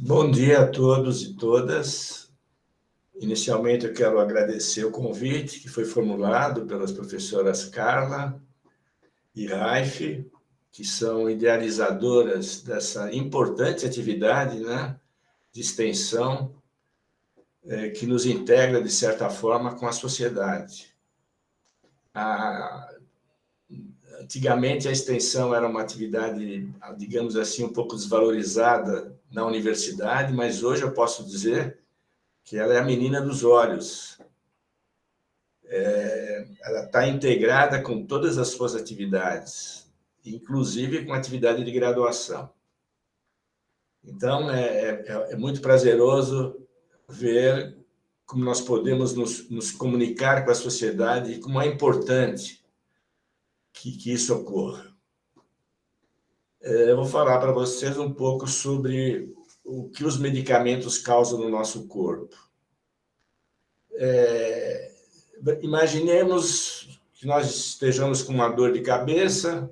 Bom dia a todos e todas. Inicialmente, eu quero agradecer o convite que foi formulado pelas professoras Carla e Raif, que são idealizadoras dessa importante atividade, né, de extensão, que nos integra, de certa forma, com a sociedade. Antigamente, a extensão era uma atividade, digamos assim, um pouco desvalorizada na universidade, mas hoje eu posso dizer que ela é a menina dos olhos. Ela está integrada com todas as suas atividades, inclusive com a atividade de graduação. Então, é muito prazeroso ver como nós podemos nos comunicar com a sociedade e como é importante que isso ocorra. Eu vou falar para vocês um pouco sobre o que os medicamentos causam no nosso corpo. Imaginemos que nós estejamos com uma dor de cabeça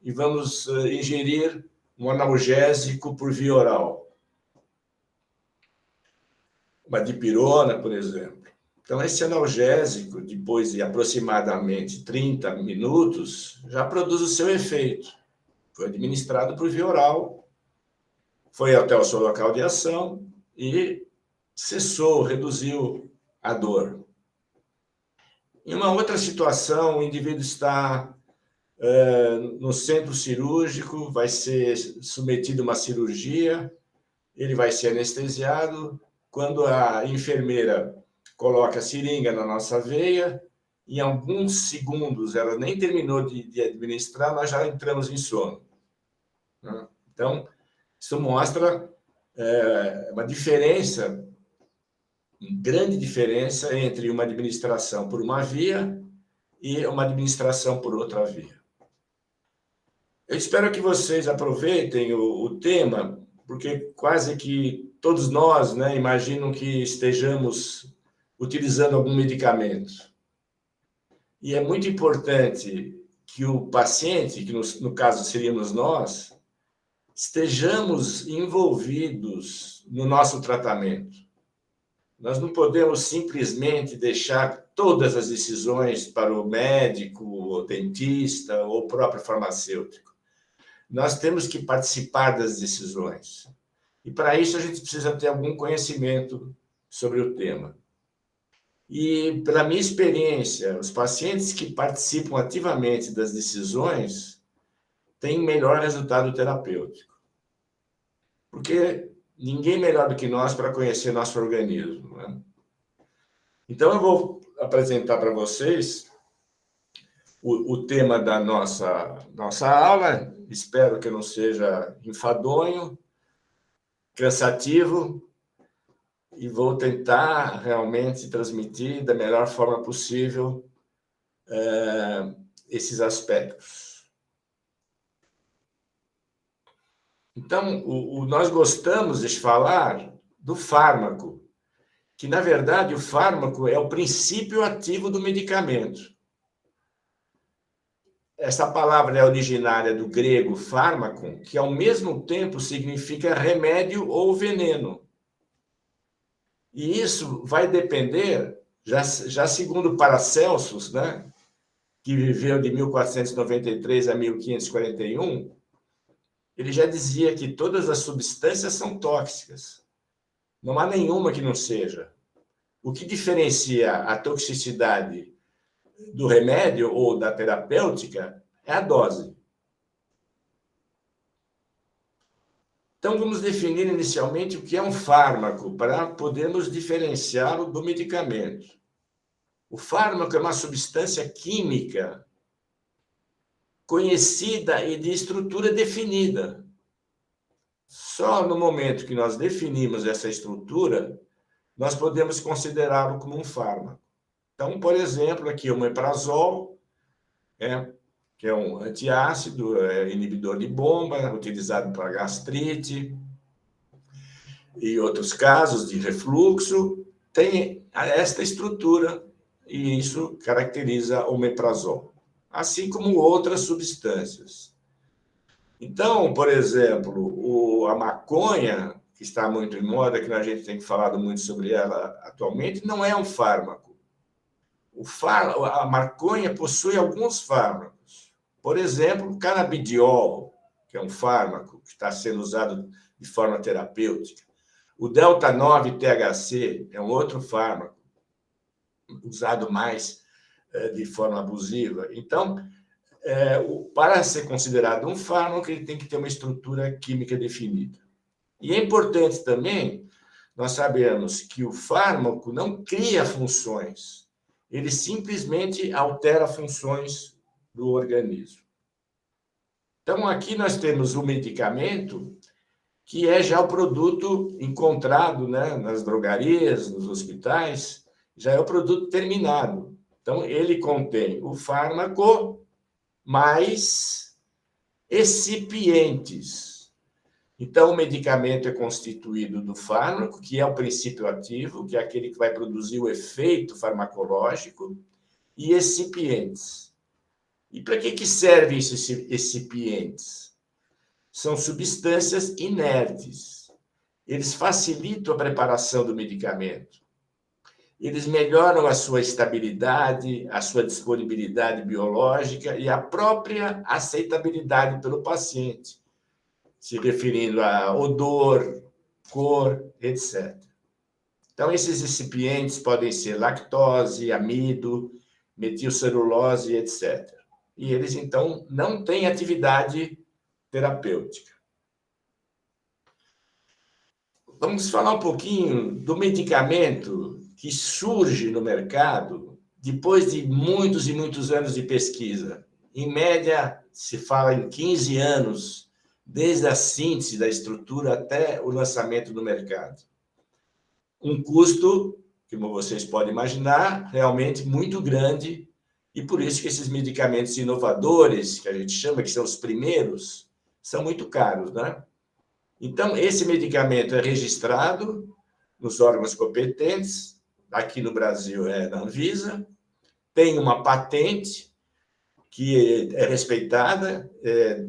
e vamos ingerir um analgésico por via oral. Uma dipirona, por exemplo. Então, esse analgésico, depois de aproximadamente 30 minutos, já produz o seu efeito. Foi administrado por via oral, foi até o seu local de ação e cessou, reduziu a dor. Em uma outra situação, o indivíduo está no centro cirúrgico, vai ser submetido a uma cirurgia, ele vai ser anestesiado. Quando a enfermeira coloca a seringa na nossa veia, em alguns segundos, ela nem terminou de administrar, nós já entramos em sono. Então, isso mostra uma diferença, uma grande diferença entre uma administração por uma via e uma administração por outra via. Eu espero que vocês aproveitem o tema, porque quase que todos nós, né, imaginam que estejamos utilizando algum medicamento. E é muito importante que o paciente, que no caso seríamos nós, estejamos envolvidos no nosso tratamento. Nós não podemos simplesmente deixar todas as decisões para o médico, o dentista ou o próprio farmacêutico. Nós temos que participar das decisões. E, para isso, a gente precisa ter algum conhecimento sobre o tema. E, pela minha experiência, os pacientes que participam ativamente das decisões têm melhor resultado terapêutico. Porque ninguém melhor do que nós para conhecer nosso organismo, né? Então, eu vou apresentar para vocês o tema da nossa aula. Espero que não seja enfadonho, cansativo, e vou tentar realmente transmitir da melhor forma possível esses aspectos. Então, nós gostamos de falar do fármaco, que, na verdade, o fármaco é o princípio ativo do medicamento. Essa palavra é originária do grego fármaco, que, ao mesmo tempo, significa remédio ou veneno. E isso vai depender, já segundo Paracelsus, né, que viveu de 1493 a 1541, ele já dizia que todas as substâncias são tóxicas. Não há nenhuma que não seja. O que diferencia a toxicidade do remédio ou da terapêutica é a dose. Então, vamos definir inicialmente o que é um fármaco, para podermos diferenciá-lo do medicamento. O fármaco é uma substância química conhecida e de estrutura definida. Só no momento que nós definimos essa estrutura, nós podemos considerá-lo como um fármaco. Então, por exemplo, aqui o omeprazol, que é um antiácido, inibidor de bomba, utilizado para gastrite e outros casos de refluxo, tem esta estrutura, e isso caracteriza o omeprazol, assim como outras substâncias. Então, por exemplo, a maconha, que está muito em moda, que a gente tem falado muito sobre ela atualmente, não é um fármaco. A maconha possui alguns fármacos. Por exemplo, o canabidiol, que é um fármaco que está sendo usado de forma terapêutica. O delta-9-THC é um outro fármaco, usado mais de forma abusiva. Então, para ser considerado um fármaco, ele tem que ter uma estrutura química definida. E é importante também, nós sabemos que o fármaco não cria funções, ele simplesmente altera funções do organismo. Então, aqui nós temos o medicamento, que é já o produto encontrado, né, nas drogarias, nos hospitais, já é o produto terminado. Então, ele contém o fármaco mais excipientes. Então, o medicamento é constituído do fármaco, que é o princípio ativo, que é aquele que vai produzir o efeito farmacológico, e excipientes. E para que servem esses excipientes? São substâncias inertes. Eles facilitam a preparação do medicamento. Eles melhoram a sua estabilidade, a sua disponibilidade biológica e a própria aceitabilidade pelo paciente, se referindo a odor, cor, etc. Então, esses recipientes podem ser lactose, amido, metilcelulose, etc. E eles, então, não têm atividade terapêutica. Vamos falar um pouquinho do medicamento que surge no mercado depois de muitos e muitos anos de pesquisa. Em média, se fala em 15 anos, desde a síntese da estrutura até o lançamento no mercado. Um custo, como vocês podem imaginar, realmente muito grande, e por isso que esses medicamentos inovadores, que a gente chama que são os primeiros, são muito caros, né? Então, esse medicamento é registrado nos órgãos competentes, aqui no Brasil é na Anvisa, tem uma patente que é respeitada,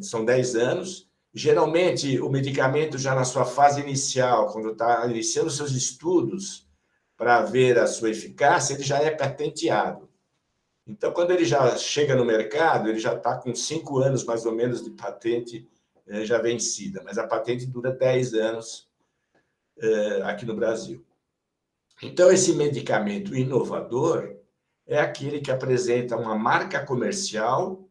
são 10 anos. Geralmente, o medicamento já na sua fase inicial, quando está iniciando seus estudos para ver a sua eficácia, ele já é patenteado. Então, quando ele já chega no mercado, ele já está com 5 anos, mais ou menos, de patente já vencida, mas a patente dura 10 anos aqui no Brasil. Então, esse medicamento inovador é aquele que apresenta uma marca comercial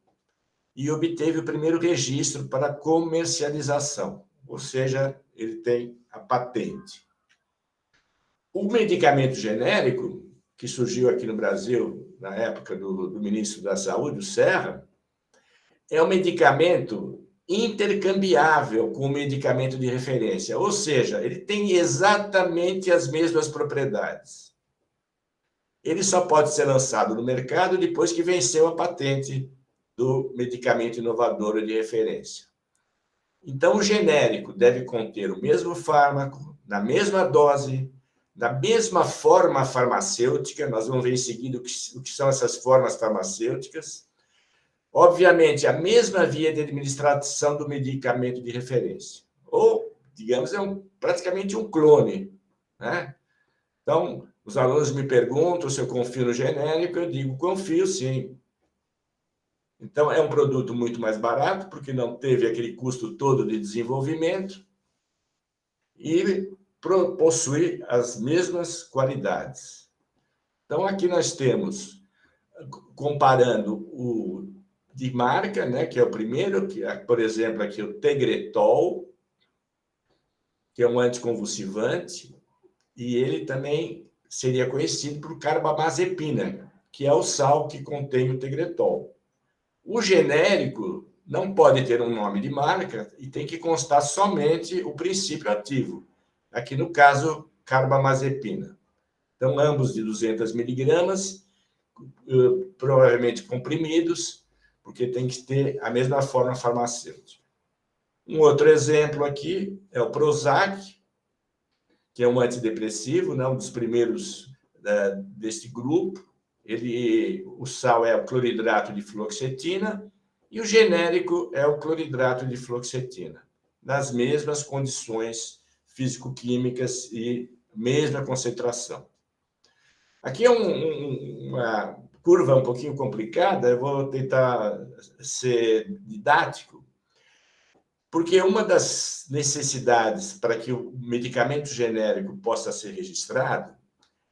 e obteve o primeiro registro para comercialização, ou seja, ele tem a patente. O medicamento genérico, que surgiu aqui no Brasil na época do ministro da Saúde, o Serra, é um medicamento intercambiável com o medicamento de referência, ou seja, ele tem exatamente as mesmas propriedades. Ele só pode ser lançado no mercado depois que venceu a patente do medicamento inovador de referência. Então, o genérico deve conter o mesmo fármaco, na mesma dose, da mesma forma farmacêutica, nós vamos ver em seguida o que são essas formas farmacêuticas. Obviamente, a mesma via de administração do medicamento de referência. Ou, digamos, praticamente um clone, né? Então, os alunos me perguntam se eu confio no genérico, eu digo, confio sim. Então, é um produto muito mais barato, porque não teve aquele custo todo de desenvolvimento e possui as mesmas qualidades. Então, aqui nós temos, comparando o de marca, né, que é o primeiro, que é, por exemplo, aqui o Tegretol, que é um anticonvulsivante, e ele também seria conhecido por carbamazepina, que é o sal que contém o Tegretol. O genérico não pode ter um nome de marca e tem que constar somente o princípio ativo. Aqui, no caso, carbamazepina. Então, ambos de 200 miligramas, provavelmente comprimidos, porque tem que ter a mesma forma farmacêutica. Um outro exemplo aqui é o Prozac, que é um antidepressivo, né, um dos primeiros desse grupo. O sal é o cloridrato de fluoxetina e o genérico é o cloridrato de fluoxetina, nas mesmas condições físico-químicas e mesma concentração. Aqui é uma curva um pouquinho complicada, eu vou tentar ser didático, porque uma das necessidades para que o medicamento genérico possa ser registrado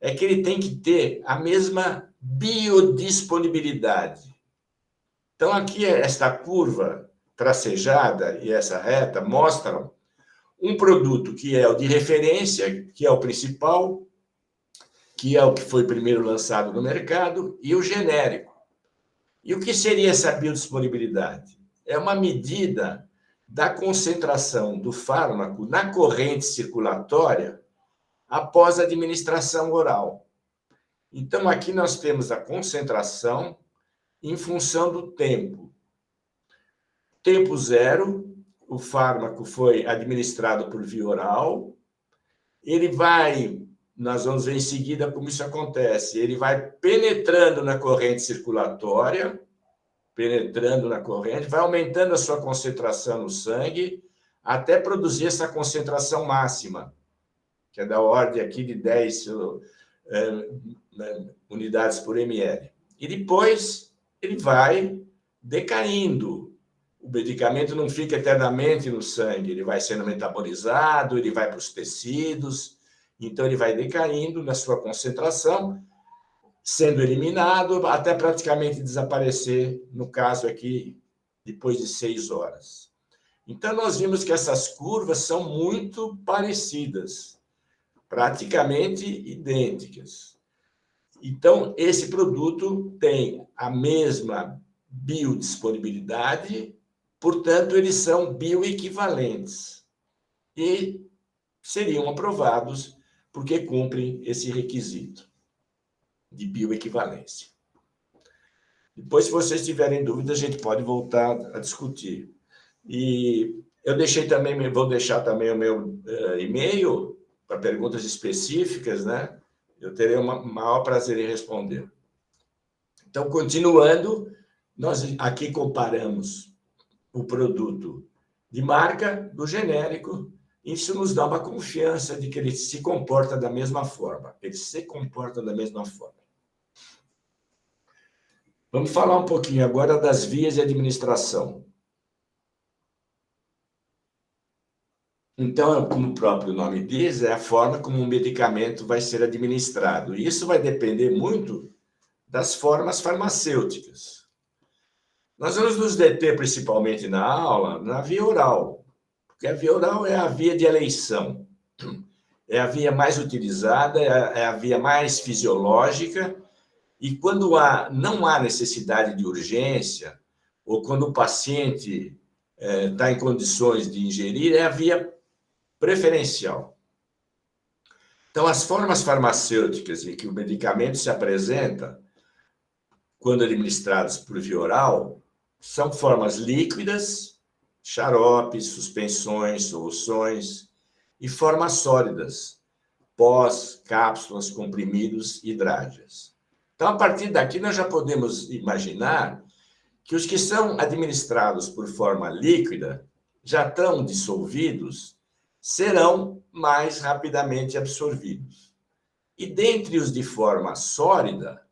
é que ele tem que ter a mesma biodisponibilidade. Então, aqui, esta curva tracejada e essa reta mostram um produto que é o de referência, que é o principal, que é o que foi primeiro lançado no mercado, e o genérico. E o que seria essa biodisponibilidade? É uma medida da concentração do fármaco na corrente circulatória após a administração oral. Então, aqui nós temos a concentração em função do tempo. Tempo zero, o fármaco foi administrado por via oral, ele vai, nós vamos ver em seguida como isso acontece, ele vai penetrando na corrente circulatória, vai aumentando a sua concentração no sangue, até produzir essa concentração máxima, que é da ordem aqui de 10 unidades por ml. E depois ele vai decaindo. O medicamento não fica eternamente no sangue, ele vai sendo metabolizado, ele vai para os tecidos, então ele vai decaindo na sua concentração, sendo eliminado até praticamente desaparecer, no caso aqui, depois de 6 horas. Então, nós vimos que essas curvas são muito parecidas, praticamente idênticas. Então, esse produto tem a mesma biodisponibilidade, portanto, eles são bioequivalentes e seriam aprovados porque cumprem esse requisito de bioequivalência. Depois, se vocês tiverem dúvidas, a gente pode voltar a discutir. E eu vou deixar também o meu e-mail para perguntas específicas, né? Eu terei o maior prazer em responder. Então, continuando, nós aqui comparamos o produto de marca do genérico. Isso nos dá uma confiança de que ele se comporta da mesma forma. Vamos falar um pouquinho agora das vias de administração. Então, como o próprio nome diz, é a forma como o medicamento vai ser administrado. E isso vai depender muito das formas farmacêuticas. Nós vamos nos deter principalmente na aula, na via oral, porque a via oral é a via de eleição. É a via mais utilizada, é a via mais fisiológica, e quando não há necessidade de urgência, ou quando o paciente está em condições de ingerir, é a via preferencial. Então, as formas farmacêuticas em que o medicamento se apresenta, quando administrados por via oral, são formas líquidas, xaropes, suspensões, soluções, e formas sólidas, pós, cápsulas, comprimidos e drágeas. Então, a partir daqui, nós já podemos imaginar que os que são administrados por forma líquida, já estão dissolvidos, serão mais rapidamente absorvidos. E dentre os de forma sólida,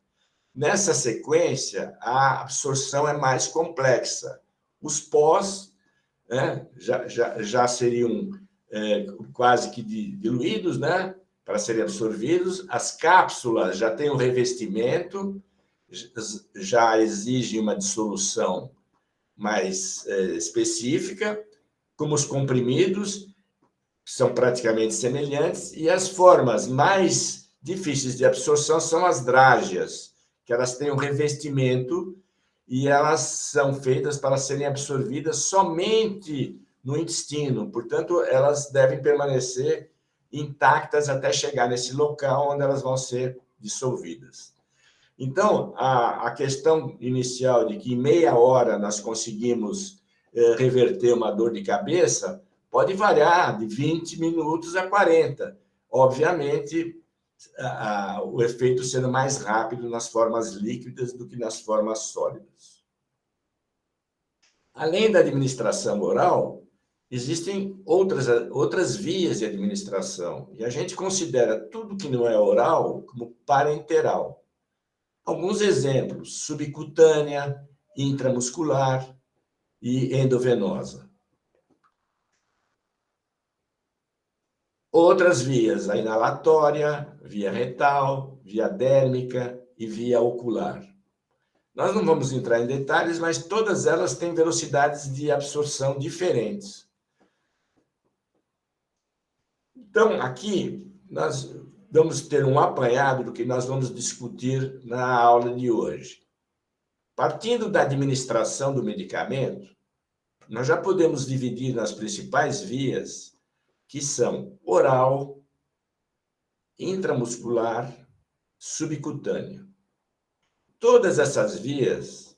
nessa sequência, a absorção é mais complexa. Os pós já seriam quase que diluídos, né, para serem absorvidos. As cápsulas já têm um revestimento, já exigem uma dissolução mais específica, como os comprimidos, que são praticamente semelhantes, e as formas mais difíceis de absorção são as drágeas, que elas têm um revestimento e elas são feitas para serem absorvidas somente no intestino. Portanto, elas devem permanecer intactas até chegar nesse local onde elas vão ser dissolvidas. Então, a questão inicial de que em meia hora nós conseguimos reverter uma dor de cabeça pode variar de 20 minutos a 40. Obviamente, o efeito sendo mais rápido nas formas líquidas do que nas formas sólidas. Além da administração oral, existem outras vias de administração, e a gente considera tudo que não é oral como parenteral. Alguns exemplos: subcutânea, intramuscular e endovenosa. Outras vias: a inalatória, via retal, via dérmica e via ocular. Nós não vamos entrar em detalhes, mas todas elas têm velocidades de absorção diferentes. Então, aqui, nós vamos ter um apanhado do que nós vamos discutir na aula de hoje. Partindo da administração do medicamento, nós já podemos dividir nas principais vias, que são oral, intramuscular, subcutâneo. Todas essas vias,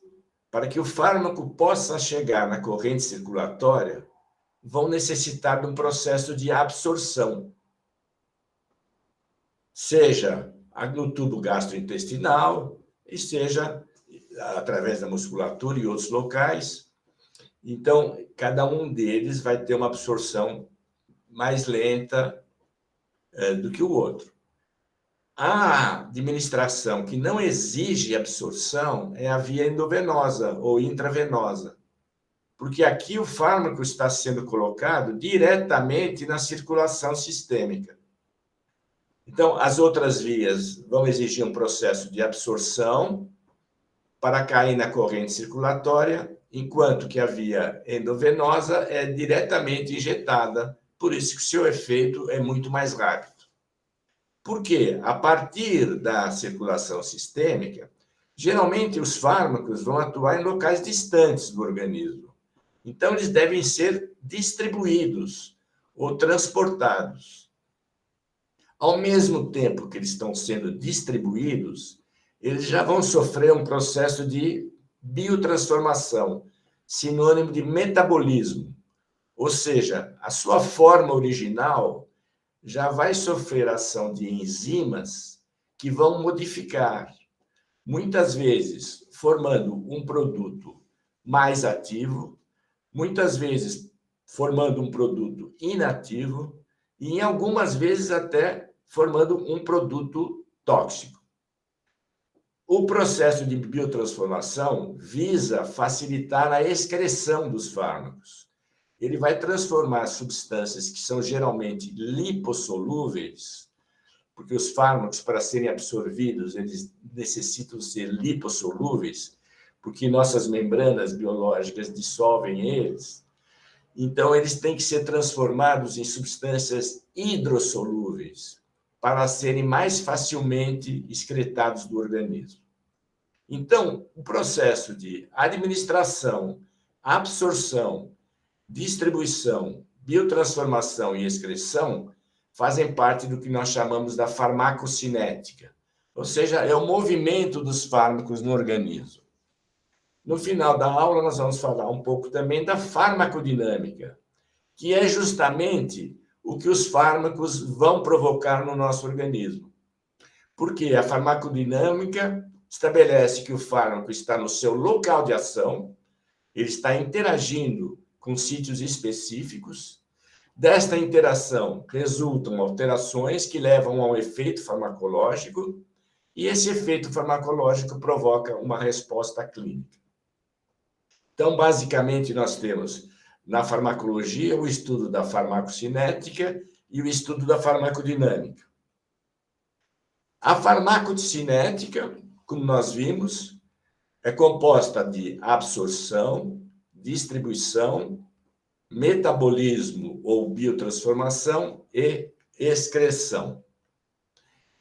para que o fármaco possa chegar na corrente circulatória, vão necessitar de um processo de absorção, seja no tubo gastrointestinal, e seja através da musculatura e outros locais. Então, cada um deles vai ter uma absorção mais lenta do que o outro. A administração que não exige absorção é a via endovenosa ou intravenosa, porque aqui o fármaco está sendo colocado diretamente na circulação sistêmica. Então, as outras vias vão exigir um processo de absorção para cair na corrente circulatória, enquanto que a via endovenosa é diretamente injetada, por isso que o seu efeito é muito mais rápido. Por quê? A partir da circulação sistêmica, geralmente os fármacos vão atuar em locais distantes do organismo. Então, eles devem ser distribuídos ou transportados. Ao mesmo tempo que eles estão sendo distribuídos, eles já vão sofrer um processo de biotransformação, sinônimo de metabolismo. Ou seja, a sua forma original já vai sofrer ação de enzimas que vão modificar, muitas vezes formando um produto mais ativo, muitas vezes formando um produto inativo e, em algumas vezes, até formando um produto tóxico. O processo de biotransformação visa facilitar a excreção dos fármacos. Ele vai transformar substâncias que são geralmente lipossolúveis, porque os fármacos, para serem absorvidos, eles necessitam ser lipossolúveis, porque nossas membranas biológicas dissolvem eles. Então, eles têm que ser transformados em substâncias hidrossolúveis, para serem mais facilmente excretados do organismo. Então, o processo de administração, absorção, distribuição, biotransformação e excreção fazem parte do que nós chamamos da farmacocinética, ou seja, é o movimento dos fármacos no organismo. No final da aula, nós vamos falar um pouco também da farmacodinâmica, que é justamente o que os fármacos vão provocar no nosso organismo. Porque a farmacodinâmica estabelece que o fármaco está no seu local de ação, ele está interagindo com sítios específicos. Desta interação resultam alterações que levam a um efeito farmacológico, e esse efeito farmacológico provoca uma resposta clínica. Então, basicamente, nós temos na farmacologia o estudo da farmacocinética e o estudo da farmacodinâmica. A farmacocinética, como nós vimos, é composta de absorção, distribuição, metabolismo ou biotransformação e excreção.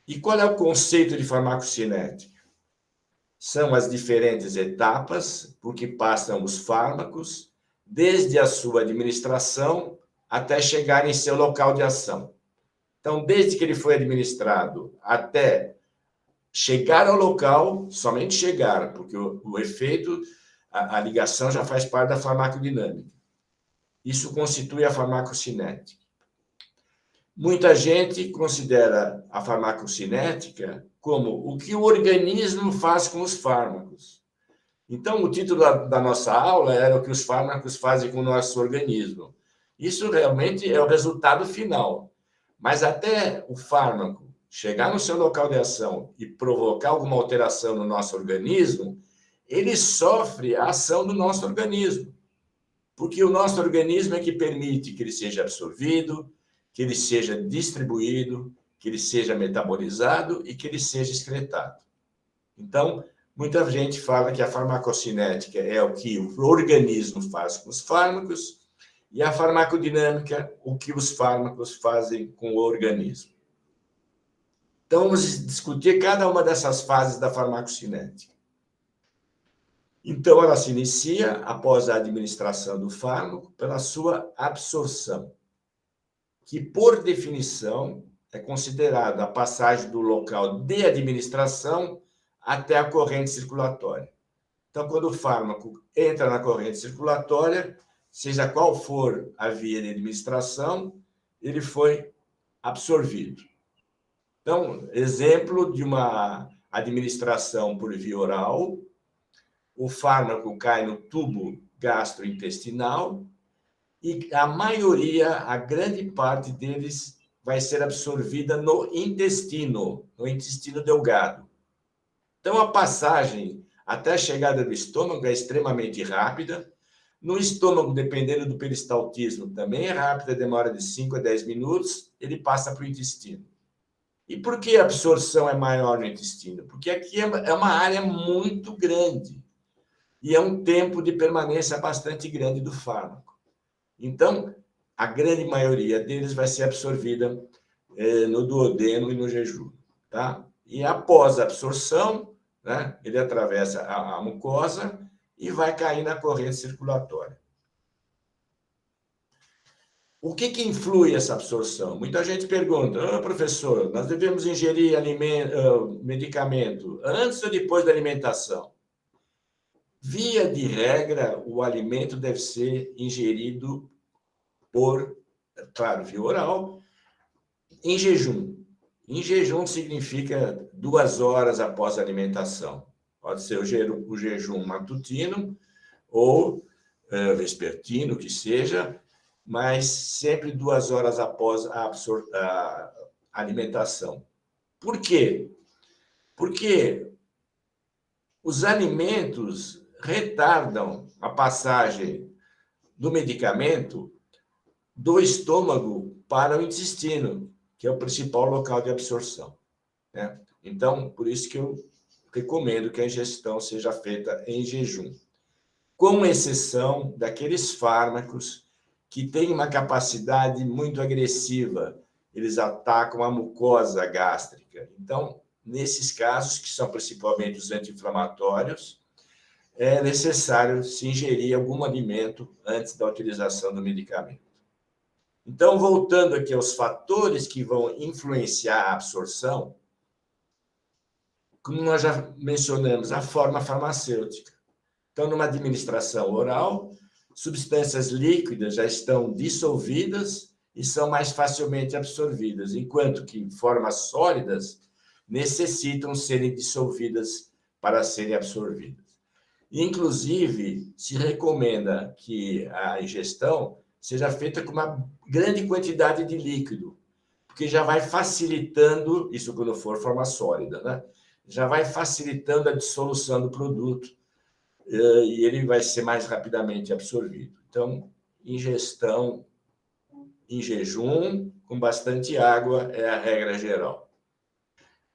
E qual é o conceito de farmacocinética? São as diferentes etapas por que passam os fármacos, desde a sua administração até chegar em seu local de ação. Então, desde que ele foi administrado até chegar ao local, somente chegar, porque o efeito, a ligação já faz parte da farmacodinâmica. Isso constitui a farmacocinética. Muita gente considera a farmacocinética como o que o organismo faz com os fármacos. Então, o título da nossa aula era o que os fármacos fazem com o nosso organismo. Isso realmente é o resultado final. Mas até o fármaco chegar no seu local de ação e provocar alguma alteração no nosso organismo, ele sofre a ação do nosso organismo. Porque o nosso organismo é que permite que ele seja absorvido, que ele seja distribuído, que ele seja metabolizado e que ele seja excretado. Então, muita gente fala que a farmacocinética é o que o organismo faz com os fármacos e a farmacodinâmica, o que os fármacos fazem com o organismo. Então, vamos discutir cada uma dessas fases da farmacocinética. Então, ela se inicia após a administração do fármaco pela sua absorção, que, por definição, é considerada a passagem do local de administração até a corrente circulatória. Então, quando o fármaco entra na corrente circulatória, seja qual for a via de administração, ele foi absorvido. Então, exemplo de uma administração por via oral, o fármaco cai no tubo gastrointestinal e a maioria, a grande parte deles, vai ser absorvida no intestino delgado. Então, a passagem até a chegada do estômago é extremamente rápida. No estômago, dependendo do peristaltismo, também é rápida, demora de 5 a 10 minutos, ele passa para o intestino. E por que a absorção é maior no intestino? Porque aqui é uma área muito grande e é um tempo de permanência bastante grande do fármaco. Então, a grande maioria deles vai ser absorvida no duodeno e no jejum, tá? E após a absorção, né, ele atravessa a mucosa e vai cair na corrente circulatória. O que influi essa absorção? Muita gente pergunta, professor, nós devemos ingerir medicamento antes ou depois da alimentação? Via de regra, o alimento deve ser ingerido claro, via oral, em jejum. Em jejum significa 2 horas após a alimentação. Pode ser o jejum matutino ou vespertino, que seja, mas sempre 2 horas após a alimentação. Por quê? Porque os alimentos retardam a passagem do medicamento do estômago para o intestino, que é o principal local de absorção, né? Então, por isso que eu recomendo que a ingestão seja feita em jejum, com exceção daqueles fármacos que têm uma capacidade muito agressiva, eles atacam a mucosa gástrica. Então, nesses casos, que são principalmente os anti-inflamatórios, é necessário se ingerir algum alimento antes da utilização do medicamento. Então, voltando aqui aos fatores que vão influenciar a absorção, como nós já mencionamos, a forma farmacêutica. Então, numa administração oral, substâncias líquidas já estão dissolvidas e são mais facilmente absorvidas, enquanto que formas sólidas necessitam serem dissolvidas para serem absorvidas. Inclusive, se recomenda que a ingestão seja feita com uma grande quantidade de líquido, porque já vai facilitando, isso quando for forma sólida, né? Já vai facilitando a dissolução do produto e ele vai ser mais rapidamente absorvido. Então, ingestão em jejum, com bastante água, é a regra geral.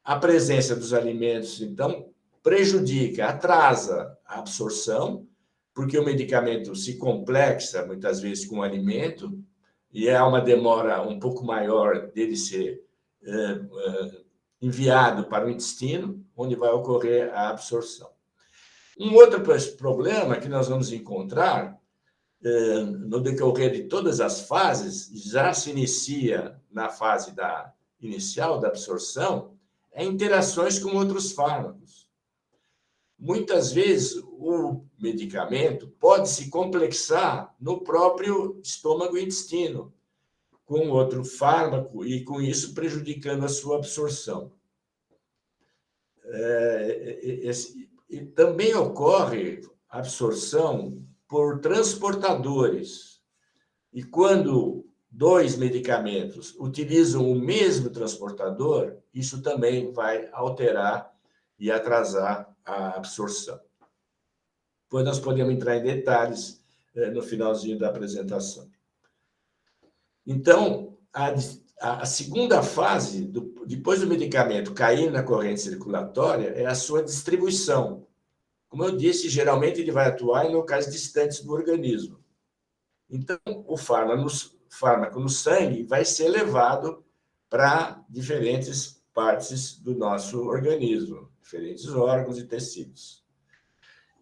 A presença dos alimentos, então, prejudica, atrasa a absorção, porque o medicamento se complexa, muitas vezes, com o alimento, e há uma demora um pouco maior dele ser enviado para o intestino, onde vai ocorrer a absorção. Um outro problema que nós vamos encontrar no decorrer de todas as fases, já se inicia na fase inicial da absorção, é interações com outros fármacos. Muitas vezes, o medicamento pode se complexar no próprio estômago e intestino, com outro fármaco, e com isso prejudicando a sua absorção. E também ocorre absorção por transportadores. E quando dois medicamentos utilizam o mesmo transportador, isso também vai alterar e atrasar a absorção. Depois nós podemos entrar em detalhes no finalzinho da apresentação. Então, a segunda fase, depois do medicamento cair na corrente circulatória, é a sua distribuição. Como eu disse, geralmente ele vai atuar em locais distantes do organismo. Então, o fármaco no sangue vai ser levado para diferentes partes do nosso organismo, diferentes órgãos e tecidos.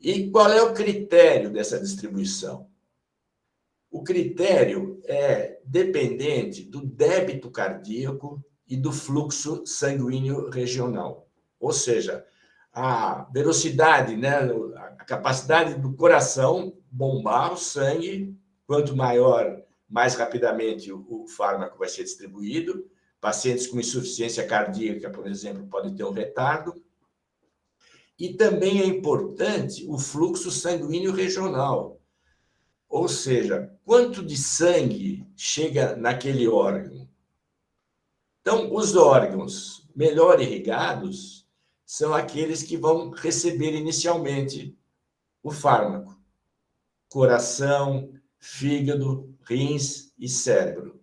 E qual é o critério dessa distribuição? O critério é dependente do débito cardíaco e do fluxo sanguíneo regional. Ou seja, a velocidade, né, a capacidade do coração bombar o sangue, quanto maior, mais rapidamente o fármaco vai ser distribuído. Pacientes com insuficiência cardíaca, por exemplo, podem ter um retardo. E também é importante o fluxo sanguíneo regional. Ou seja, quanto de sangue chega naquele órgão. Então, os órgãos melhor irrigados são aqueles que vão receber inicialmente o fármaco. Coração, fígado, rins e cérebro.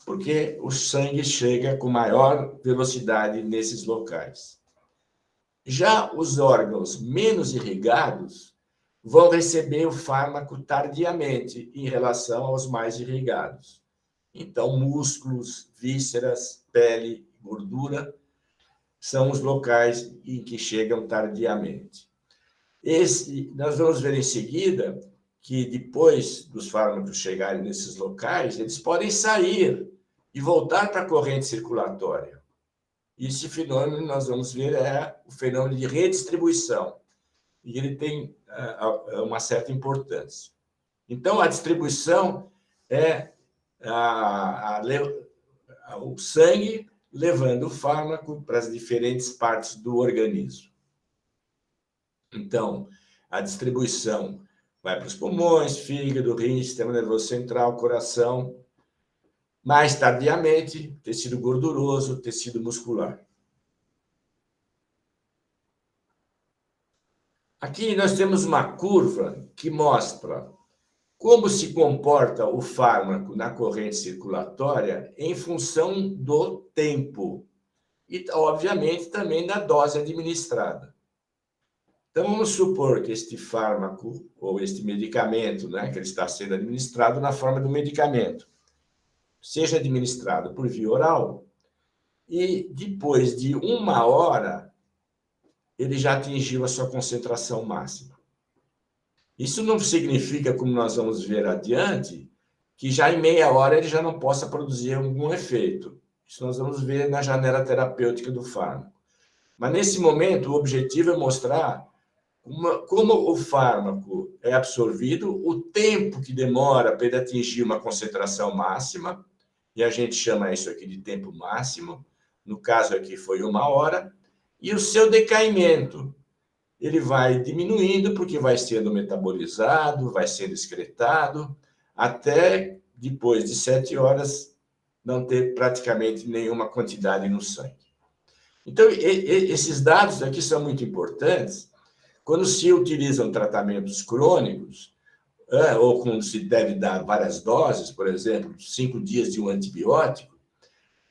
Porque o sangue chega com maior velocidade nesses locais. Já os órgãos menos irrigados vão receber o fármaco tardiamente em relação aos mais irrigados. Então, músculos, vísceras, pele, gordura são os locais em que chegam tardiamente. Nós vamos ver em seguida que depois dos fármacos chegarem nesses locais, eles podem sair e voltar para a corrente circulatória. Esse fenômeno, nós vamos ver, é o fenômeno de redistribuição. E ele tem uma certa importância. Então, a distribuição é o sangue levando o fármaco para as diferentes partes do organismo. Então, a distribuição vai para os pulmões, fígado, rins, sistema nervoso central, coração. Mais tardiamente, tecido gorduroso, tecido muscular. Aqui nós temos uma curva que mostra como se comporta o fármaco na corrente circulatória em função do tempo e, obviamente, também da dose administrada. Então, vamos supor que este fármaco ou este medicamento, né, que ele está sendo administrado na forma do medicamento, seja administrado por via oral e depois de 1 hora ele já atingiu a sua concentração máxima. Isso não significa, como nós vamos ver adiante, que já em meia hora ele já não possa produzir algum efeito. Isso nós vamos ver na janela terapêutica do fármaco. Mas, nesse momento, o objetivo é mostrar como o fármaco é absorvido, o tempo que demora para ele atingir uma concentração máxima, e a gente chama isso aqui de tempo máximo, no caso aqui foi 1 hora, e o seu decaimento. Ele vai diminuindo porque vai sendo metabolizado, vai sendo excretado, até depois de 7 horas não ter praticamente nenhuma quantidade no sangue. Então, esses dados aqui são muito importantes quando se utilizam tratamentos crônicos, ou quando se deve dar várias doses, por exemplo, 5 dias de um antibiótico,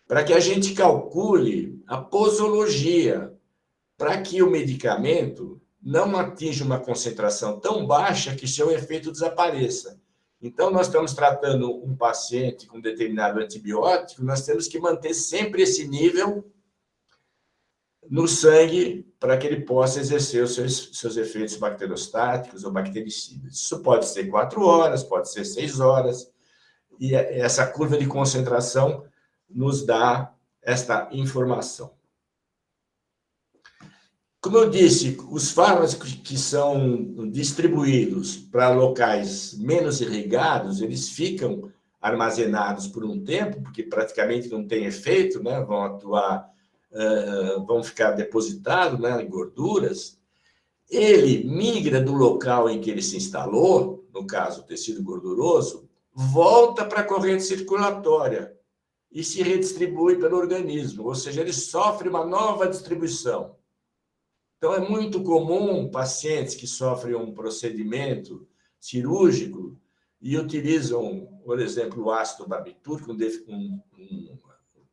para que a gente calcule a posologia, para que o medicamento não atinja uma concentração tão baixa que seu efeito desapareça. Então, nós estamos tratando um paciente com determinado antibiótico, nós temos que manter sempre esse nível no sangue para que ele possa exercer os seus efeitos bacterostáticos ou bactericidas. Isso pode ser 4 horas, pode ser 6 horas, e essa curva de concentração nos dá esta informação. Como eu disse, os fármacos que são distribuídos para locais menos irrigados, eles ficam armazenados por um tempo, porque praticamente não tem efeito, né? Vão atuar, vão ficar depositados, né, em gorduras. Ele migra do local em que ele se instalou, no caso, o tecido gorduroso, volta para a corrente circulatória e se redistribui pelo organismo, ou seja, ele sofre uma nova distribuição. Então, é muito comum pacientes que sofrem um procedimento cirúrgico e utilizam, por exemplo, o ácido barbitúrico, um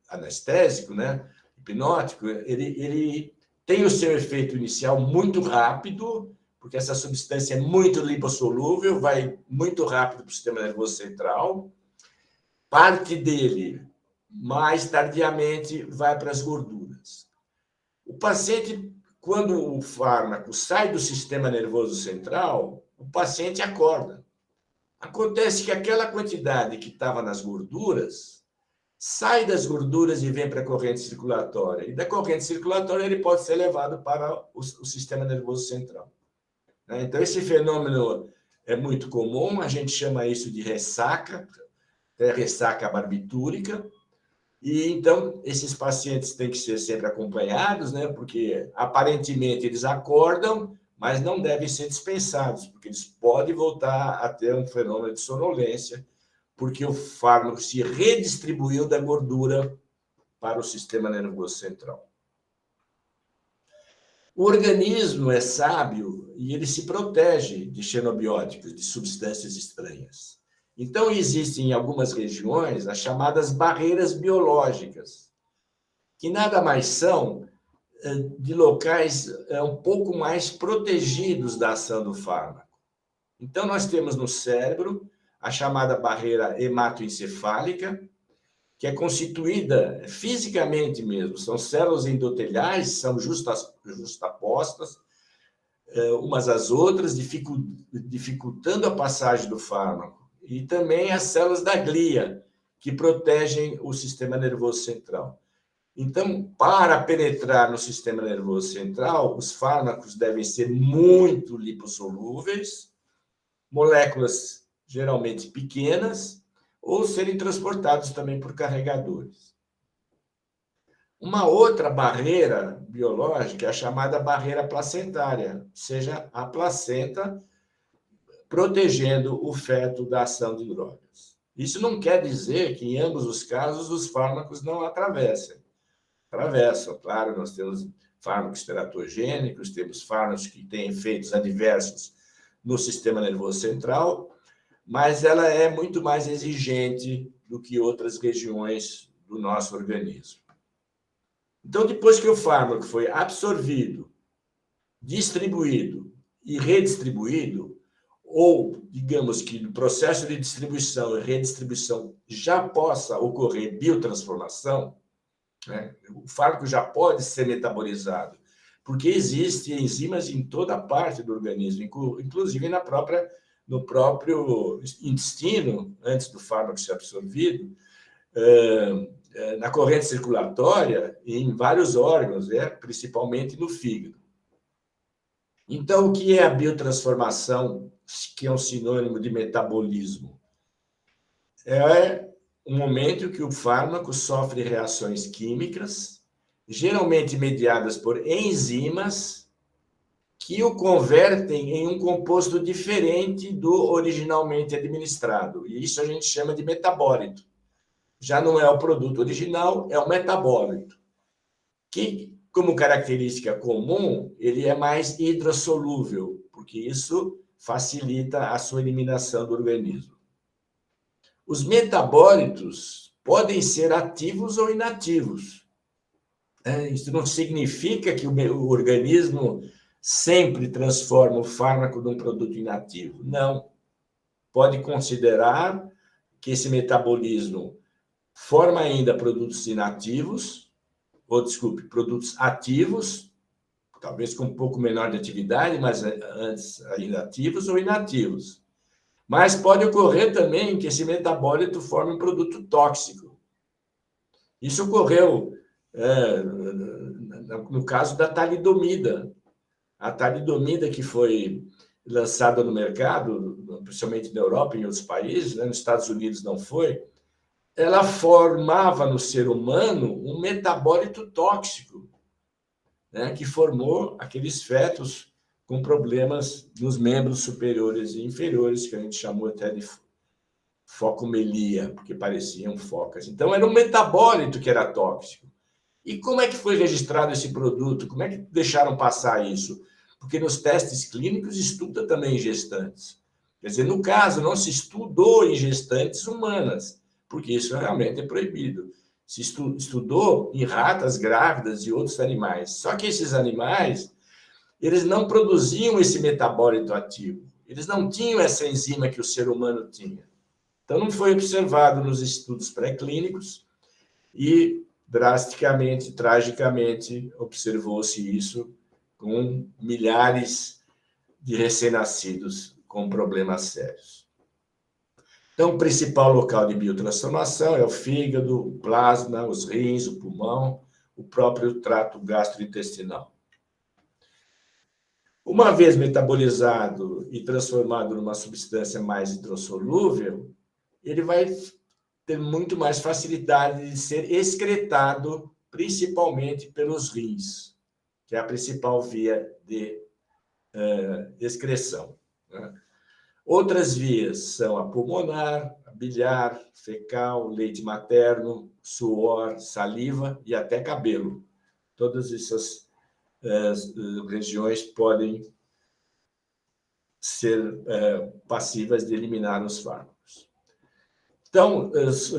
anestésico, né, hipnótico, ele tem o seu efeito inicial muito rápido, porque essa substância é muito lipossolúvel, vai muito rápido para o sistema nervoso central. Parte dele, mais tardiamente, vai para as gorduras. O paciente, quando o fármaco sai do sistema nervoso central, o paciente acorda. Acontece que aquela quantidade que estava nas gorduras sai das gorduras e vem para a corrente circulatória. E da corrente circulatória ele pode ser levado para o sistema nervoso central. Então, esse fenômeno é muito comum, a gente chama isso de ressaca, ressaca barbitúrica. E, então, esses pacientes têm que ser sempre acompanhados, né? Porque, aparentemente, eles acordam, mas não devem ser dispensados, porque eles podem voltar a ter um fenômeno de sonolência, porque o fármaco se redistribuiu da gordura para o sistema nervoso central. O organismo é sábio e ele se protege de xenobióticos, de substâncias estranhas. Então, existem em algumas regiões as chamadas barreiras biológicas, que nada mais são de locais um pouco mais protegidos da ação do fármaco. Então, nós temos no cérebro a chamada barreira hematoencefálica, que é constituída fisicamente mesmo, são células endoteliais, são justapostas umas às outras, dificultando a passagem do fármaco. E também as células da glia, que protegem o sistema nervoso central. Então, para penetrar no sistema nervoso central, os fármacos devem ser muito lipossolúveis, moléculas geralmente pequenas, ou serem transportados também por carregadores. Uma outra barreira biológica é a chamada barreira placentária, ou seja, a placenta protegendo o feto da ação de drogas. Isso não quer dizer que, em ambos os casos, os fármacos não atravessam. Atravessam, claro, nós temos fármacos teratogênicos, temos fármacos que têm efeitos adversos no sistema nervoso central, mas ela é muito mais exigente do que outras regiões do nosso organismo. Então, depois que o fármaco foi absorvido, distribuído e redistribuído, ou, digamos que no processo de distribuição e redistribuição já possa ocorrer biotransformação, né? O fármaco já pode ser metabolizado, porque existem enzimas em toda parte do organismo, inclusive no próprio intestino, antes do fármaco ser absorvido, na corrente circulatória e em vários órgãos, principalmente no fígado. Então, o que é a biotransformação, que é um sinônimo de metabolismo? É um momento que o fármaco sofre reações químicas, geralmente mediadas por enzimas, que o convertem em um composto diferente do originalmente administrado. E isso a gente chama de metabólito. Já não é o produto original, é o metabólito, que, como característica comum, ele é mais hidrossolúvel, porque isso facilita a sua eliminação do organismo. Os metabólitos podem ser ativos ou inativos. Isso não significa que o organismo sempre transforma o fármaco num produto inativo. Não. Pode considerar que esse metabolismo forma ainda produtos inativos, produtos ativos, talvez com um pouco menor de atividade, mas antes ainda ativos ou inativos. Mas pode ocorrer também que esse metabólito forme um produto tóxico. Isso ocorreu no caso da talidomida. A talidomida que foi lançada no mercado, principalmente na Europa e em outros países, nos Estados Unidos não foi, ela formava no ser humano um metabólito tóxico, que formou aqueles fetos com problemas nos membros superiores e inferiores, que a gente chamou até de focomelia, porque pareciam focas. Então, era um metabólito que era tóxico. E como é que foi registrado esse produto? Como é que deixaram passar isso? Porque nos testes clínicos estuda também em gestantes. Quer dizer, no caso, não se estudou em gestantes humanas, porque isso realmente é proibido. Se estudou em ratas grávidas e outros animais. Só que esses animais, eles não produziam esse metabólito ativo. Eles não tinham essa enzima que o ser humano tinha. Então, não foi observado nos estudos pré-clínicos e, drasticamente, tragicamente, observou-se isso com milhares de recém-nascidos com problemas sérios. Então, o principal local de biotransformação é o fígado, o plasma, os rins, o pulmão, o próprio trato gastrointestinal. Uma vez metabolizado e transformado numa substância mais hidrossolúvel, ele vai ter muito mais facilidade de ser excretado, principalmente pelos rins, que é a principal via de excreção. Né? Outras vias são a pulmonar, a biliar, fecal, leite materno, suor, saliva e até cabelo. Todas essas regiões podem ser passivas de eliminar os fármacos. Então,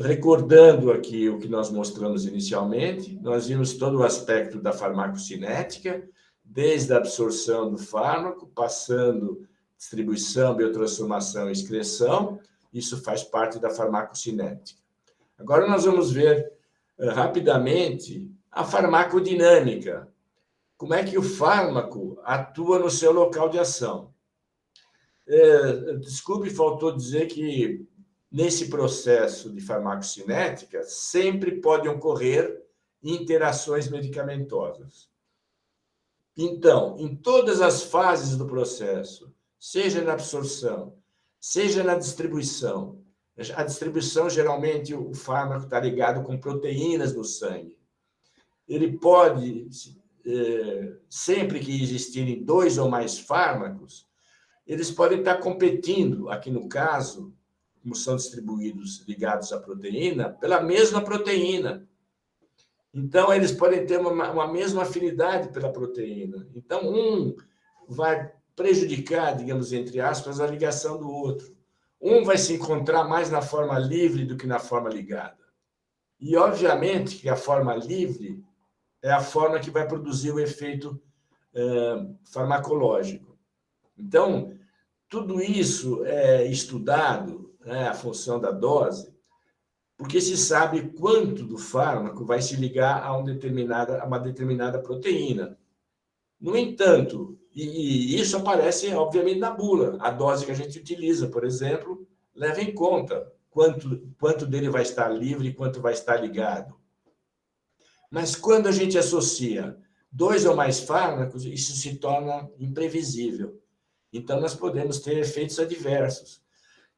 recordando aqui o que nós mostramos inicialmente, nós vimos todo o aspecto da farmacocinética, desde a absorção do fármaco, passando distribuição, biotransformação e excreção, isso faz parte da farmacocinética. Agora nós vamos ver rapidamente a farmacodinâmica. Como é que o fármaco atua no seu local de ação? Desculpe, faltou dizer que nesse processo de farmacocinética sempre podem ocorrer interações medicamentosas. Então, em todas as fases do processo, seja na absorção, seja na distribuição, a distribuição, geralmente, o fármaco está ligado com proteínas no sangue. Ele pode, sempre que existirem 2 ou mais fármacos, eles podem estar competindo, aqui no caso, como são distribuídos ligados à proteína, pela mesma proteína. Então, eles podem ter uma mesma afinidade pela proteína. Então, um vai prejudicar, digamos, entre aspas, a ligação do outro. Um vai se encontrar mais na forma livre do que na forma ligada. E, obviamente, que a forma livre é a forma que vai produzir o efeito farmacológico. Então, tudo isso é estudado, né, a função da dose, porque se sabe quanto do fármaco vai se ligar a uma determinada proteína. No entanto, e isso aparece, obviamente, na bula. A dose que a gente utiliza, por exemplo, leva em conta quanto dele vai estar livre e quanto vai estar ligado. Mas quando a gente associa 2 ou mais fármacos, isso se torna imprevisível. Então, nós podemos ter efeitos adversos.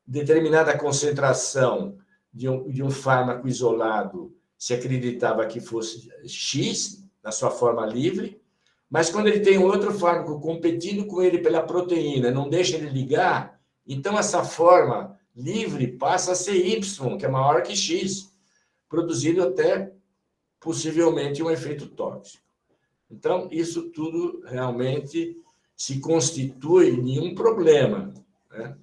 Determinada concentração de um fármaco isolado se acreditava que fosse X, na sua forma livre, mas quando ele tem um outro fármaco competindo com ele pela proteína, não deixa ele ligar, então essa forma livre passa a ser Y, que é maior que X, produzindo até, possivelmente, um efeito tóxico. Então, isso tudo realmente se constitui em um problema, né?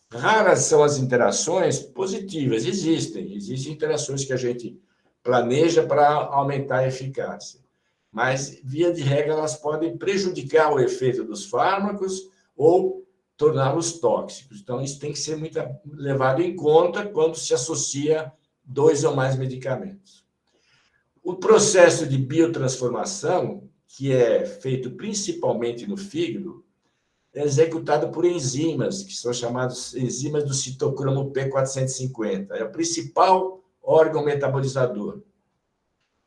Raras são as interações positivas, existem interações que a gente planeja para aumentar a eficácia, mas, via de regra, elas podem prejudicar o efeito dos fármacos ou torná-los tóxicos. Então, isso tem que ser muito levado em conta quando se associa 2 ou mais medicamentos. O processo de biotransformação, que é feito principalmente no fígado, é executado por enzimas, que são chamadas enzimas do citocromo P450. É o principal órgão metabolizador.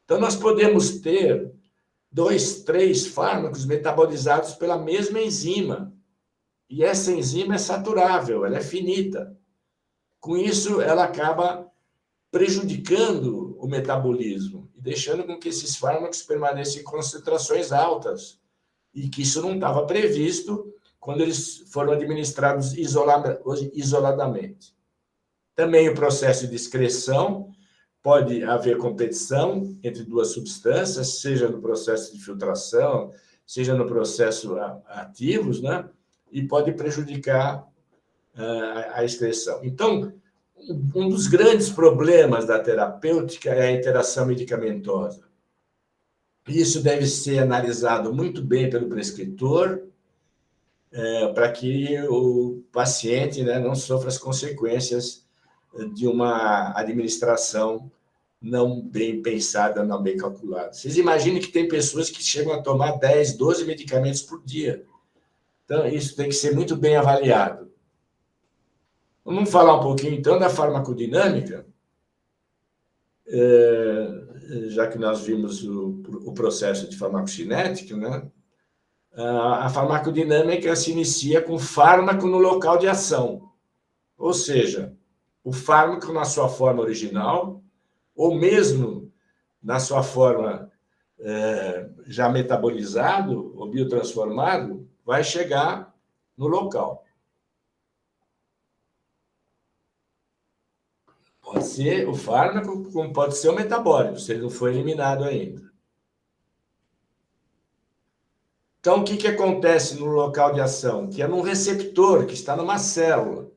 Então, nós podemos ter 2, 3 fármacos metabolizados pela mesma enzima. E essa enzima é saturável, ela é finita. Com isso, ela acaba prejudicando o metabolismo e deixando com que esses fármacos permaneçam em concentrações altas. E que isso não estava previsto quando eles foram administrados isoladamente. Também o processo de excreção, pode haver competição entre duas substâncias, seja no processo de filtração, seja no processo ativos, né? E pode prejudicar a excreção. Então, um dos grandes problemas da terapêutica é a interação medicamentosa. Isso deve ser analisado muito bem pelo prescritor, para que o paciente, né, não sofra as consequências de uma administração não bem pensada, não bem calculada. Vocês imaginem que tem pessoas que chegam a tomar 10, 12 medicamentos por dia. Então, isso tem que ser muito bem avaliado. Vamos falar um pouquinho, então, da farmacodinâmica, já que nós vimos o processo de farmacocinética, né? A farmacodinâmica se inicia com fármaco no local de ação, ou seja, o fármaco na sua forma original, ou mesmo na sua forma já metabolizado ou biotransformado, vai chegar no local. Pode ser o fármaco, como pode ser o metabólico, se ele não foi eliminado ainda. Então, o que acontece no local de ação? Que é num receptor, que está numa célula,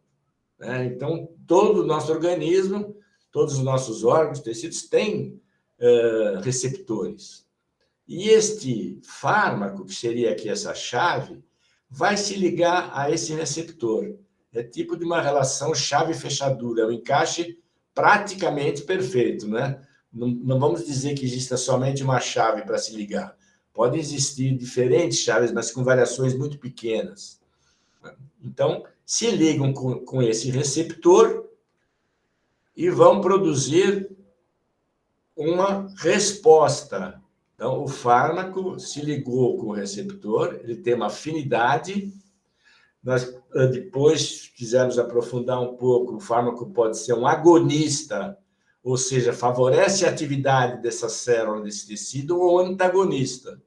né? Então, todo o nosso organismo, todos os nossos órgãos, tecidos, têm receptores. E este fármaco, que seria aqui essa chave, vai se ligar a esse receptor. É tipo de uma relação chave-fechadura, é um encaixe praticamente perfeito, né? Não vamos dizer que exista somente uma chave para se ligar. Podem existir diferentes chaves, mas com variações muito pequenas. Então, se ligam com esse receptor e vão produzir uma resposta. Então, o fármaco se ligou com o receptor, ele tem uma afinidade. Nós, depois, quisermos aprofundar um pouco, o fármaco pode ser um agonista, ou seja, favorece a atividade dessa célula, desse tecido, ou antagonista.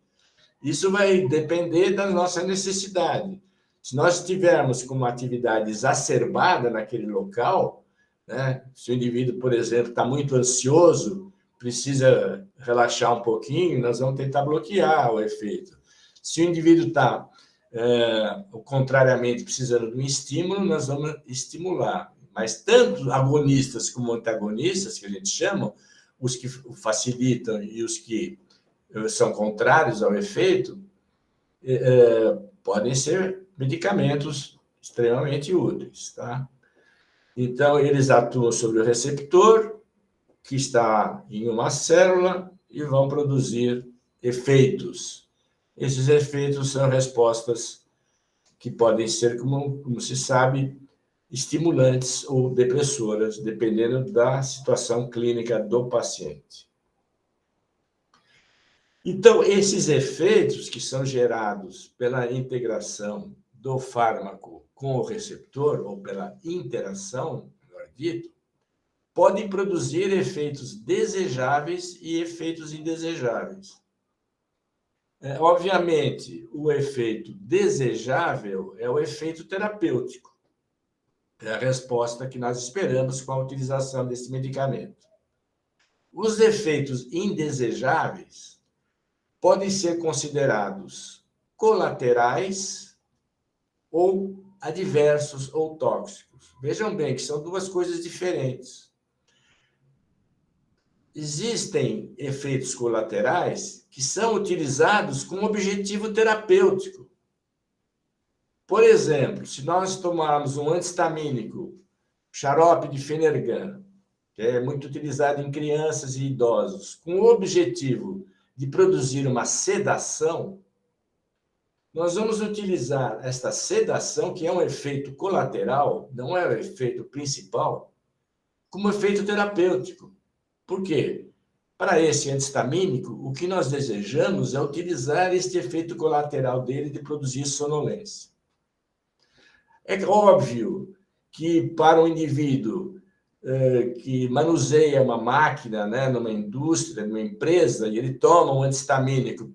Isso vai depender da nossa necessidade. Se nós estivermos com uma atividade exacerbada naquele local, né? Se o indivíduo, por exemplo, está muito ansioso, precisa relaxar um pouquinho, nós vamos tentar bloquear o efeito. Se o indivíduo está, contrariamente, precisando de um estímulo, nós vamos estimular. Mas tanto agonistas como antagonistas, que a gente chama, os que facilitam e os que são contrários ao efeito, podem ser medicamentos extremamente úteis, tá? Então, eles atuam sobre o receptor, que está em uma célula, e vão produzir efeitos. Esses efeitos são respostas que podem ser, como se sabe, estimulantes ou depressoras, dependendo da situação clínica do paciente. Então, esses efeitos que são gerados pela integração do fármaco com o receptor, ou pela interação, melhor dito, podem produzir efeitos desejáveis e efeitos indesejáveis. Obviamente, o efeito desejável é o efeito terapêutico. É a resposta que nós esperamos com a utilização desse medicamento. Os efeitos indesejáveis podem ser considerados colaterais ou adversos ou tóxicos. Vejam bem que são duas coisas diferentes. Existem efeitos colaterais que são utilizados com objetivo terapêutico. Por exemplo, se nós tomarmos um antihistamínico, xarope de Fenergan, que é muito utilizado em crianças e idosos, com o objetivo de produzir uma sedação, nós vamos utilizar esta sedação, que é um efeito colateral, não é o efeito principal, como efeito terapêutico. Por quê? Para esse antihistamínico, o que nós desejamos é utilizar este efeito colateral dele de produzir sonolência. É óbvio que para um indivíduo que manuseia uma máquina, né, numa indústria, numa empresa, e ele toma um antihistamínico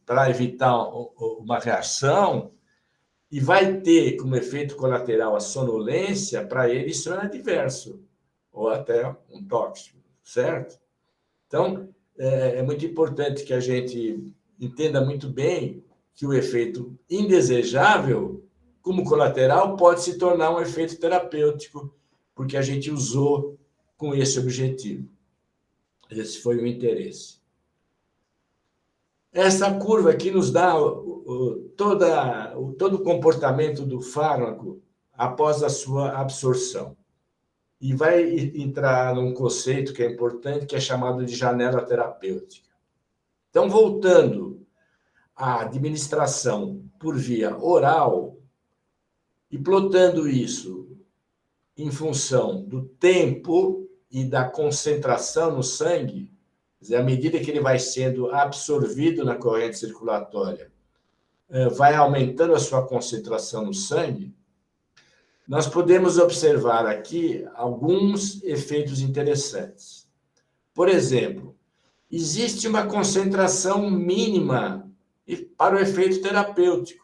para evitar uma reação, e vai ter como efeito colateral a sonolência, para ele isso é adverso. ou até um tóxico, certo? Então, é muito importante que a gente entenda muito bem que o efeito indesejável, como colateral, pode se tornar um efeito terapêutico, porque a gente usou com esse objetivo. Esse foi o interesse. Essa curva aqui nos dá todo o comportamento do fármaco após a sua absorção. E vai entrar num conceito que é importante, que é chamado de janela terapêutica. Então, voltando à administração por via oral e plotando isso em função do tempo e da concentração no sangue, quer dizer, à medida que ele vai sendo absorvido na corrente circulatória, vai aumentando a sua concentração no sangue, nós podemos observar aqui alguns efeitos interessantes. Por exemplo, existe uma concentração mínima para o efeito terapêutico.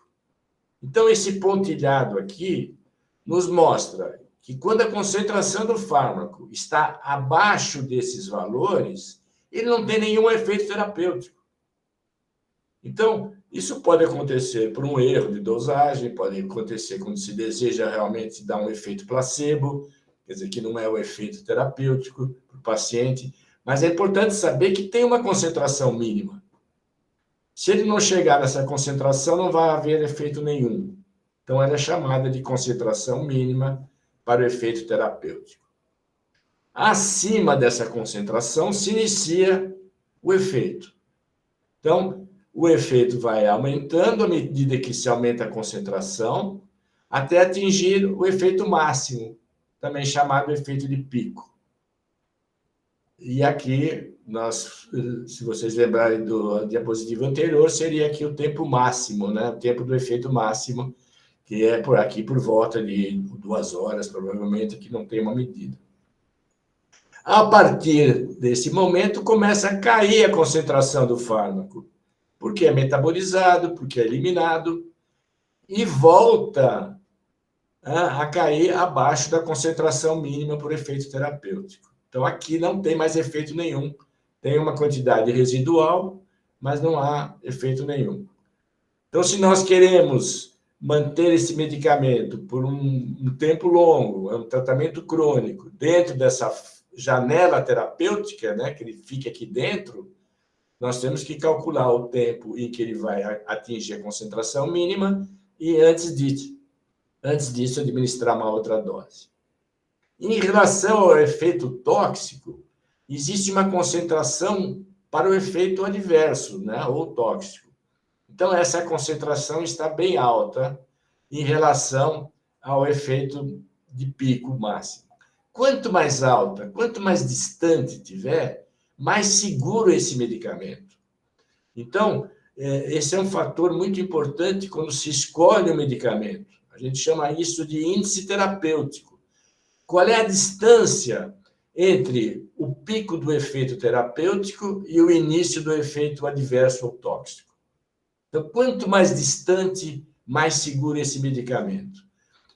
Então, esse pontilhado aqui nos mostra que quando a concentração do fármaco está abaixo desses valores, ele não tem nenhum efeito terapêutico. Então, isso pode acontecer por um erro de dosagem, pode acontecer quando se deseja realmente dar um efeito placebo, quer dizer, que não é o efeito terapêutico para o paciente, mas é importante saber que tem uma concentração mínima. Se ele não chegar nessa concentração, não vai haver efeito nenhum. Então, ela é chamada de concentração mínima para o efeito terapêutico. Acima dessa concentração se inicia o efeito. Então, o efeito vai aumentando à medida que se aumenta a concentração, até atingir o efeito máximo, também chamado efeito de pico. E aqui, se vocês lembrarem do diapositivo anterior, seria aqui o tempo máximo, né? O tempo do efeito máximo, que é por aqui por volta de 2 horas, provavelmente, que não tem uma medida. A partir desse momento, começa a cair a concentração do fármaco, porque é metabolizado, porque é eliminado, e volta a cair abaixo da concentração mínima por efeito terapêutico. Então, aqui não tem mais efeito nenhum. Tem uma quantidade residual, mas não há efeito nenhum. Então, se nós queremos manter esse medicamento por um tempo longo, é um tratamento crônico, dentro dessa janela terapêutica, né, que ele fique aqui dentro, nós temos que calcular o tempo em que ele vai atingir a concentração mínima e, antes disso, administrar uma outra dose. Em relação ao efeito tóxico, existe uma concentração para o efeito adverso, né, ou tóxico. Então, essa concentração está bem alta em relação ao efeito de pico máximo. Quanto mais alta, quanto mais distante tiver, mais seguro esse medicamento. Então, esse é um fator muito importante quando se escolhe o medicamento. A gente chama isso de índice terapêutico. Qual é a distância entre o pico do efeito terapêutico e o início do efeito adverso ou tóxico? Então, quanto mais distante, mais seguro esse medicamento.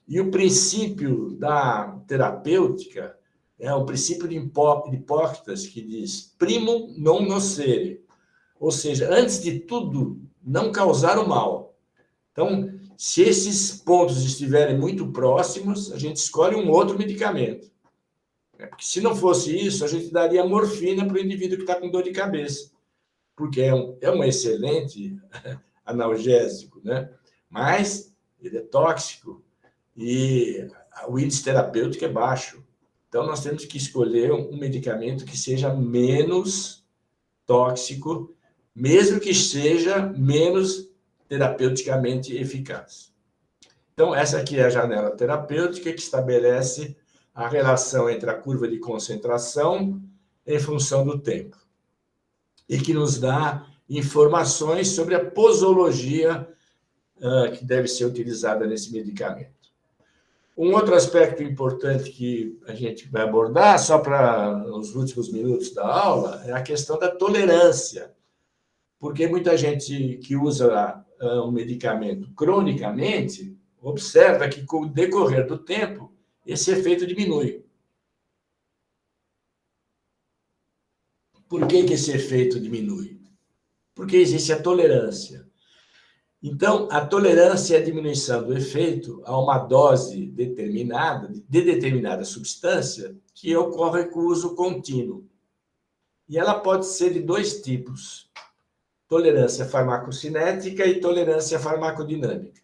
E o princípio da terapêutica é o princípio de Hipócrates, que diz primum non nocere, ou seja, antes de tudo, não causar o mal. Então, se esses pontos estiverem muito próximos, a gente escolhe um outro medicamento. Porque se não fosse isso, a gente daria morfina para o indivíduo que está com dor de cabeça, porque é um excelente analgésico, né? Mas ele é tóxico e o índice terapêutico é baixo. Então, nós temos que escolher um medicamento que seja menos tóxico, mesmo que seja menos terapeuticamente eficaz. Então, essa aqui é a janela terapêutica que estabelece a relação entre a curva de concentração em função do tempo e que nos dá informações sobre a posologia que deve ser utilizada nesse medicamento. Um outro aspecto importante que a gente vai abordar, só para os últimos minutos da aula, é a questão da tolerância, porque muita gente que usa um medicamento cronicamente observa que, com o decorrer do tempo, esse efeito diminui. Por que esse efeito diminui? Porque existe a tolerância. Então, a tolerância é a diminuição do efeito a uma dose determinada, de determinada substância, que ocorre com o uso contínuo. E ela pode ser de dois tipos: tolerância farmacocinética e tolerância farmacodinâmica.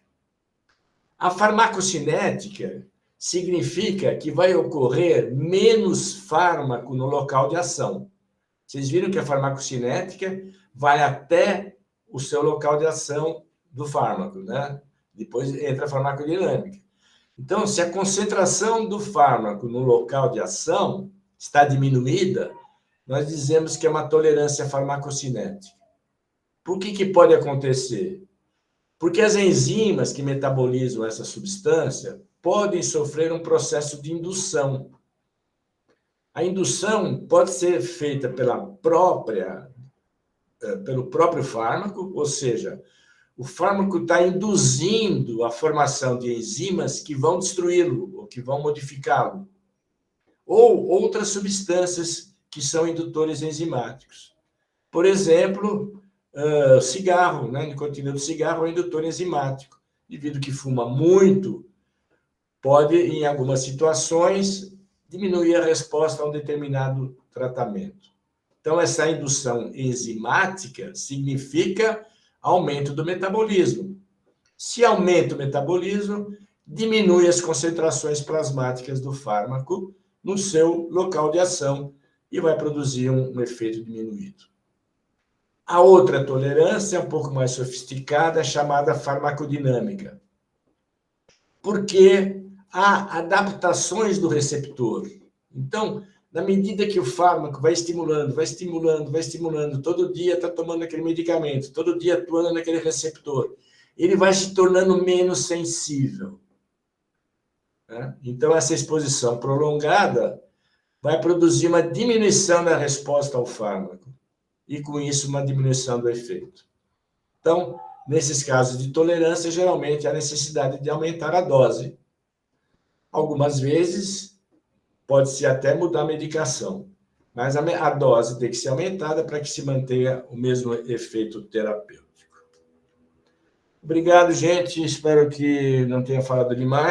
A farmacocinética significa que vai ocorrer menos fármaco no local de ação. Vocês viram que a farmacocinética vai até o seu local de ação do fármaco, né? Depois entra a farmacodinâmica. Então, se a concentração do fármaco no local de ação está diminuída, nós dizemos que é uma tolerância farmacocinética. Por que pode acontecer? Porque as enzimas que metabolizam essa substância podem sofrer um processo de indução. A indução pode ser feita pelo próprio fármaco, ou seja, o fármaco está induzindo a formação de enzimas que vão destruí-lo ou que vão modificá-lo. Ou outras substâncias que são indutores enzimáticos. Por exemplo, cigarro, né? Nicotina do cigarro é um indutor enzimático. Indivíduo que fuma muito pode, em algumas situações, diminuir a resposta a um determinado tratamento. Então, essa indução enzimática significa aumento do metabolismo. Se aumenta o metabolismo, diminui as concentrações plasmáticas do fármaco no seu local de ação e vai produzir um efeito diminuído. A outra tolerância, um pouco mais sofisticada, é chamada farmacodinâmica, porque há adaptações do receptor. Então, na medida que o fármaco vai estimulando, todo dia está tomando aquele medicamento, todo dia atuando naquele receptor, ele vai se tornando menos sensível. Né? Então, essa exposição prolongada vai produzir uma diminuição da resposta ao fármaco e, com isso, uma diminuição do efeito. Então, nesses casos de tolerância, geralmente há necessidade de aumentar a dose. Algumas vezes, pode-se até mudar a medicação, mas a dose tem que ser aumentada para que se mantenha o mesmo efeito terapêutico. Obrigado, gente. Espero que não tenha falado demais.